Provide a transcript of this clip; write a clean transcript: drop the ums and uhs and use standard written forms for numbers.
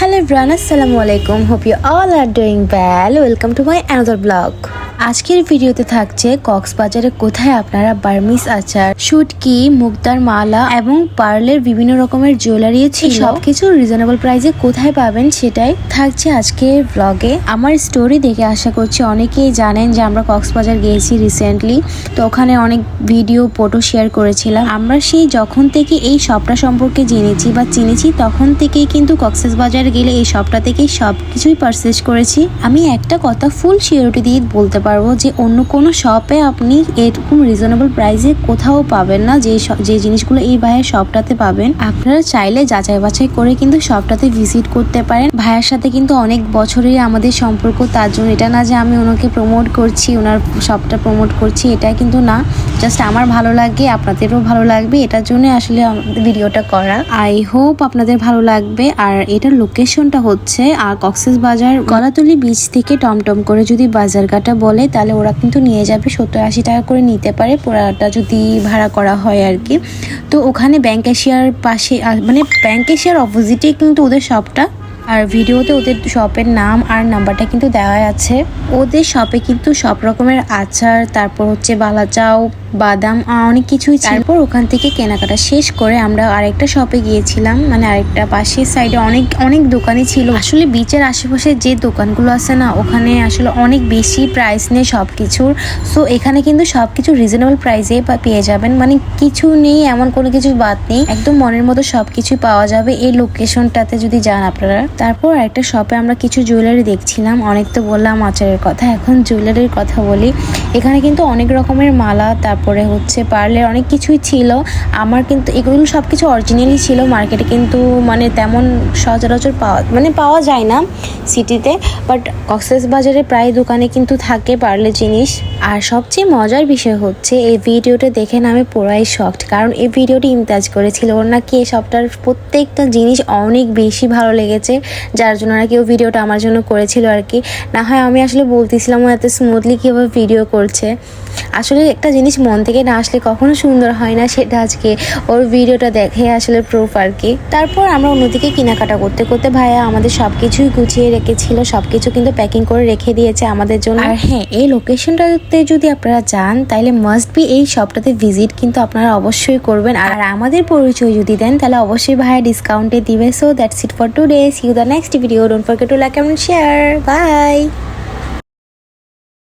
Hello everyone, Assalamualaikum. Hope you all are doing well. Welcome to my another vlog. আজকের ভিডিওতে থাকছে কক্সবাজারে কোথায় আপনারা বার্মিস আচার, শুটকি, মুক্তার মালা এবং পার্লের বিভিন্ন রকমের জুয়েলারি ছিল সবকিছু রিজনেবল প্রাইসে কোথায় পাবেন সেটাই থাকছে আজকের ব্লগে। আমার স্টোরি দেখে আশা করছি অনেকেই জানেন যে আমরা কক্সবাজার গিয়েছি রিসেন্টলি, তো ওখানে অনেক ভিডিও ফটো শেয়ার করেছিলাম। আমরা সেই যখন থেকে এই শপটা সম্পর্কে জেনেছি বা চিনেছি তখন থেকেই কিন্তু কক্সবাজার গেলে এই শপটা থেকেই সব কিছুই পারচেজ করেছি। আমি একটা কথা ফুল সিওরিটি দিয়ে বলতে পারবো যে অন্য কোনো শপে আপনি এরকম রিজনেবল প্রাইসে কোথাও পাবেন না। যে জিনিসগুলো এই ভাইয়ের শপটাতে পাবেন, আপনারা চাইলে যাচাই বাছাই করে কিন্তু শপটাতে ভিজিট করতে পারেন। ভাইয়ের সাথে কিন্তু অনেক বছরের আমাদের সম্পর্ক, তার জন্য এটা না যে আমি ওনাকে প্রমোট করছি, ওনার শপটা প্রমোট করছি, এটা কিন্তু না। জাস্ট আমার ভালো লাগে, আপনাদেরও ভালো লাগবে, এটার জন্য আসলে ভিডিওটা করা। আই হোপ আপনাদের ভালো লাগবে। আর এটার লোকেশনটা হচ্ছে কক্সবাজার গলাতলি বিচ থেকে টমটম করে যদি বাজারঘাটা বলে তাহলে ওরা কিন্তু নিয়ে যাবে 70-80 টাকা করে নিতে পারে পুরাটা যদি ভাড়া করা হয় আর কি। তো ওখানে ব্যাংক এশিয়ার পাশে, মানে ব্যাংক এশিয়ার অপোজিটে কিন্তু ওদের শপটা। আর ভিডিওতে ওদের শপের নাম আর নাম্বারটা কিন্তু দেওয়া আছে। ওদের শপে কিন্তু সব রকমের আচার, তারপর হচ্ছে বালাচাও, বাদাম, অনেক কিছুই। তারপর ওখান থেকে কেনাকাটা শেষ করে আমরা আরেকটা শপে গিয়েছিলাম, মানে আরেকটা পাশের সাইডে অনেক দোকানই ছিল। আসলে বিচের আশেপাশে যে দোকানগুলো আছে না, ওখানে আসলে অনেক বেশি প্রাইস নেই সব কিছুর। সো এখানে কিন্তু সব কিছু রিজনেবল প্রাইসে পেয়ে যাবেন, মানে কিছু নেই এমন কোনো কিছু বাদ নেই, একদম মনের মতো সব কিছুই পাওয়া যাবে এই লোকেশনটাতে যদি যান আপনারা। তারপর একটা শপে আমরা কিছু জুয়েলারি দেখছিলাম। অনেক তো বললাম আচারের কথা, এখন জুয়েলারির কথা বলি। এখানে কিন্তু অনেক রকমের মালা, তারপরে হচ্ছে পার্লের অনেক কিছুই ছিল। আমার কিন্তু এগুলো সব কিছু অরিজিনালি ছিল, মার্কেটে কিন্তু মানে তেমন সচরাচর পাওয়া যায় না সিটিতে, বাট কক্সবাজারে প্রায় দোকানে কিন্তু থাকে পার্লের জিনিস। আর সবচেয়ে মজার বিষয় হচ্ছে এই ভিডিওটা দেখে না আমি পুরাই শকড, কারণ এই ভিডিওটি ইমতাজ করেছিল। ওর নাকি এই সবটার প্রত্যেকটা জিনিস অনেক বেশি ভালো লেগেছে, যার জন্য নাকি ও ভিডিওটা আমার জন্য করেছিল আর কি। না হয় আমি আসলে বলতেছিলাম ও এত স্মুথলি কীভাবে ভিডিও করছে। আসলে একটা জিনিস মন থেকে না আসলে কখনো সুন্দর হয় না, সেটা আজকে ওর ভিডিওটা দেখে আসলে প্রুফ আর কি। তারপর আমরা অন্যদিকে কেনাকাটা করতে করতে ভাইয়া আমাদের সব কিছুই গুছিয়ে রেখেছিল, সব কিছু কিন্তু প্যাকিং করে রেখে দিয়েছে আমাদের জন্য। আর হ্যাঁ, এই লোকেশনটাতে যদি আপনারা যান তাহলে মাস্ট বি এই শপটাতে ভিজিট কিন্তু আপনারা অবশ্যই করবেন। আর আমাদের পরিচয় যদি দেন তাহলে অবশ্যই ভাইয়া ডিসকাউন্টে দিবে। So that's it for today, see you the next video. Don't forget to like and share. By.